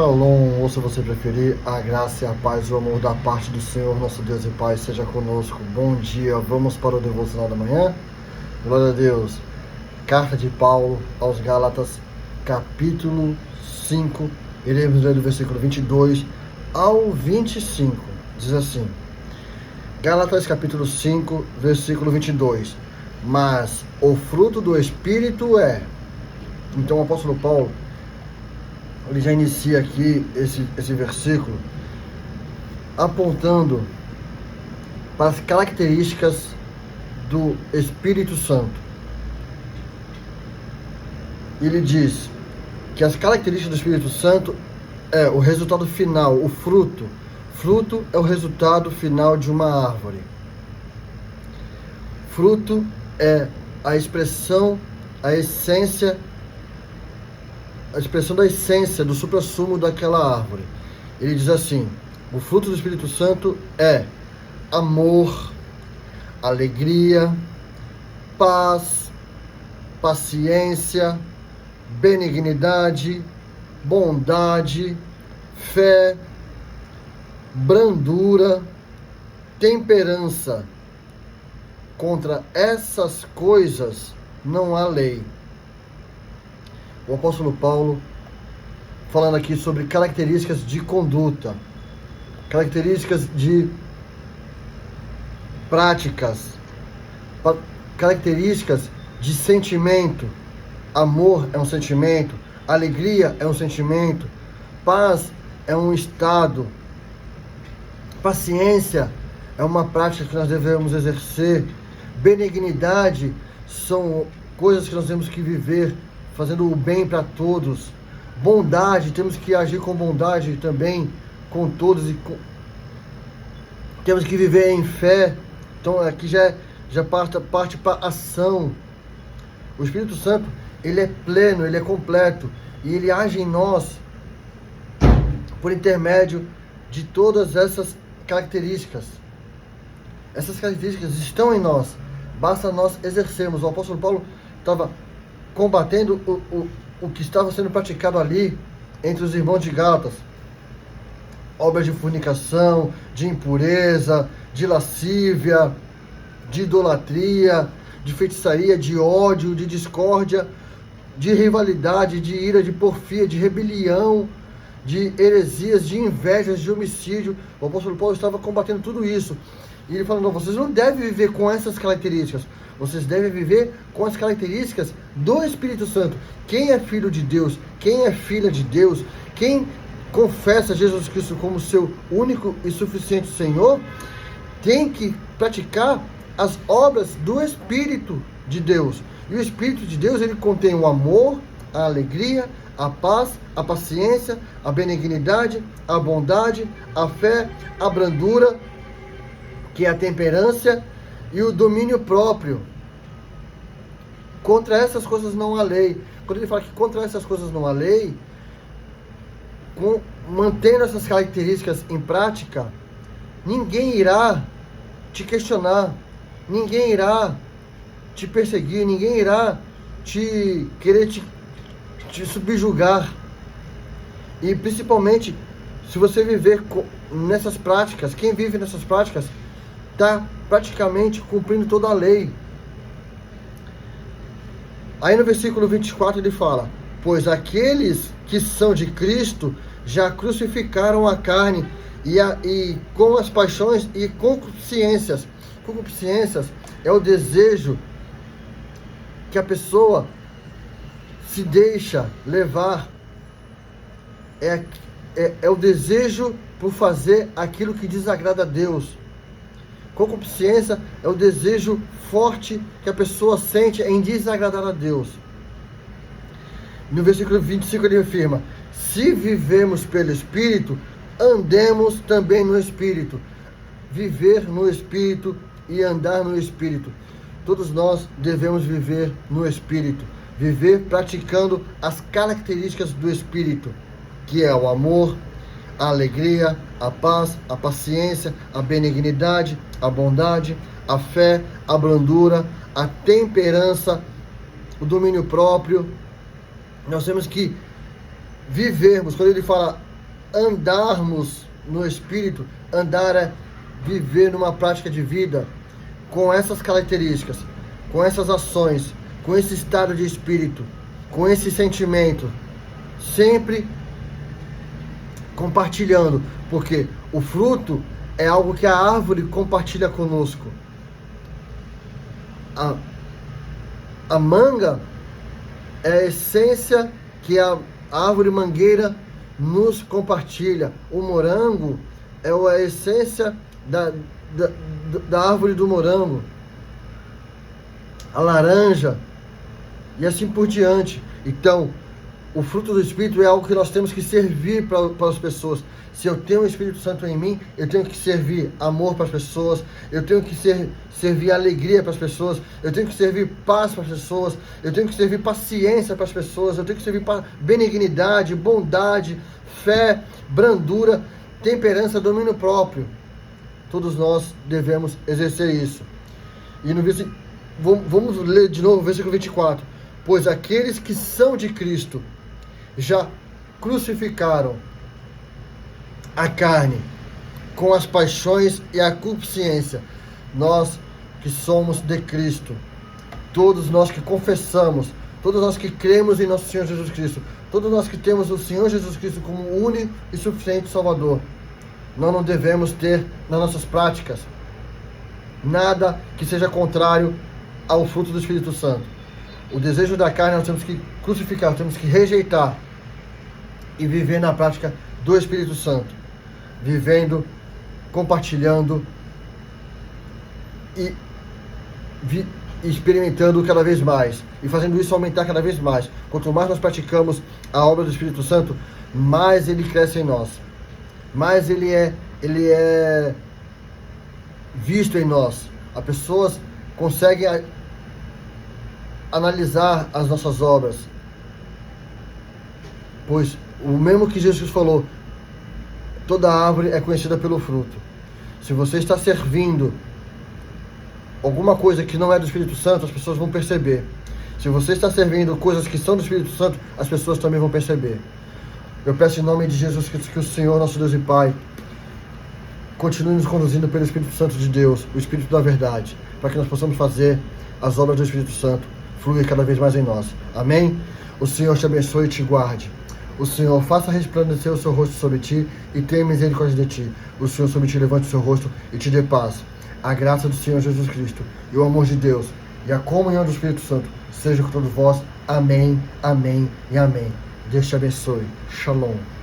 Shalom, ou se você preferir, a graça e a paz e o amor da parte do Senhor, nosso Deus e Pai, seja conosco. Bom dia, vamos para o devocional da manhã? Glória a Deus. Carta de Paulo aos Gálatas, capítulo 5, iremos ler do versículo 22 ao 25. Diz assim: Gálatas capítulo 5, versículo 22. Mas o fruto do Espírito é... Então o apóstolo Paulo, ele já inicia aqui esse versículo apontando para as características do Espírito Santo. Ele diz que as características do Espírito Santo é o resultado final, o fruto. Fruto é o resultado final de uma árvore. Fruto é a expressão, a expressão da essência, do suprassumo daquela árvore. Ele diz assim: o fruto do Espírito Santo é amor, alegria, paz, paciência, benignidade, bondade, fé, brandura, temperança. Contra essas coisas não há lei. O apóstolo Paulo falando aqui sobre características de conduta, características de práticas, características de sentimento. Amor é um sentimento, alegria é um sentimento, paz é um estado, paciência é uma prática que nós devemos exercer, benignidade são coisas que nós temos que viver fazendo o bem para todos. Bondade, temos que agir com bondade também com todos e temos que viver em fé. Então aqui já parte para ação. O Espírito Santo, ele é pleno, ele é completo e ele age em nós por intermédio de todas essas características. Essas características estão em nós, basta nós exercermos. O apóstolo Paulo estava combatendo o que estava sendo praticado ali entre os irmãos de Gálatas. Obras de fornicação, de impureza, de lascívia, de idolatria, de feitiçaria, de ódio, de discórdia, de rivalidade, de ira, de porfia, de rebelião, de heresias, de invejas, de homicídio. O apóstolo Paulo estava combatendo tudo isso. E ele falou: não, vocês não devem viver com essas características. Vocês devem viver com as características do Espírito Santo. Quem é filho de Deus, quem é filha de Deus, quem confessa Jesus Cristo como seu único e suficiente Senhor, tem que praticar as obras do Espírito de Deus. E o Espírito de Deus, ele contém o amor, a alegria, a paz, a paciência, a benignidade, a bondade, a fé, a brandura, que é a temperança, e o domínio próprio. Contra essas coisas não há lei. Quando ele fala que contra essas coisas não há lei, mantendo essas características em prática, ninguém irá te questionar, ninguém irá te perseguir, ninguém irá querer te subjugar. E principalmente, se você viver nessas práticas, quem vive nessas práticas está praticamente cumprindo toda a lei. Aí no versículo 24 ele fala: pois aqueles que são de Cristo já crucificaram a carne e com as paixões e concupiscências. Concupiscências é o desejo que a pessoa se deixa levar, é o desejo por fazer aquilo que desagrada a Deus. Concupiscência é o desejo forte que a pessoa sente em desagradar a Deus. No versículo 25 ele afirma: se vivemos pelo Espírito, andemos também no Espírito. Viver no Espírito e andar no Espírito. Todos nós devemos viver no Espírito. Viver praticando as características do Espírito, que é o amor, a alegria, a paz, a paciência, a benignidade, a bondade, a fé, a brandura, a temperança, o domínio próprio. Nós temos que vivermos, quando ele fala andarmos no Espírito, andar é viver numa prática de vida com essas características, com essas ações, com esse estado de espírito, com esse sentimento, sempre compartilhando, porque o fruto é algo que a árvore compartilha conosco. A manga é a essência que a árvore mangueira nos compartilha. O morango é a essência da árvore do morango. A laranja e assim por diante. Então, o fruto do Espírito é algo que nós temos que servir para as pessoas. Se eu tenho o Espírito Santo em mim, eu tenho que servir amor para as pessoas, eu tenho que servir alegria para as pessoas, eu tenho que servir paz para as pessoas, eu tenho que servir paciência para as pessoas, eu tenho que servir benignidade, bondade, fé, brandura, temperança, domínio próprio. Todos nós devemos exercer isso. E no versículo, vamos ler de novo o versículo 24. Pois aqueles que são de Cristo já crucificaram a carne com as paixões e a concupiscência. Nós que somos de Cristo, todos nós que confessamos, todos nós que cremos em nosso Senhor Jesus Cristo, todos nós que temos o Senhor Jesus Cristo como único e suficiente Salvador, nós não devemos ter nas nossas práticas nada que seja contrário ao fruto do Espírito Santo. O desejo da carne nós temos que crucificar, nós temos que rejeitar e viver na prática do Espírito Santo, vivendo, compartilhando e experimentando cada vez mais e fazendo isso aumentar cada vez mais. Quanto mais nós praticamos a obra do Espírito Santo, mais ele cresce em nós, mais ele é visto em nós. As pessoas conseguem analisar as nossas obras, pois o mesmo que Jesus falou, toda árvore é conhecida pelo fruto. Se você está servindo alguma coisa que não é do Espírito Santo, as pessoas vão perceber. Se você está servindo coisas que são do Espírito Santo, as pessoas também vão perceber. Eu peço em nome de Jesus Cristo que o Senhor, nosso Deus e Pai, continue nos conduzindo pelo Espírito Santo de Deus, o Espírito da verdade, para que nós possamos fazer as obras do Espírito Santo fluir cada vez mais em nós. Amém? O Senhor te abençoe e te guarde. O Senhor faça resplandecer o seu rosto sobre ti e tenha misericórdia de ti. O Senhor sobre ti levante o seu rosto e te dê paz. A graça do Senhor Jesus Cristo e o amor de Deus e a comunhão do Espírito Santo seja com todos vós. Amém, amém e amém. Deus te abençoe. Shalom.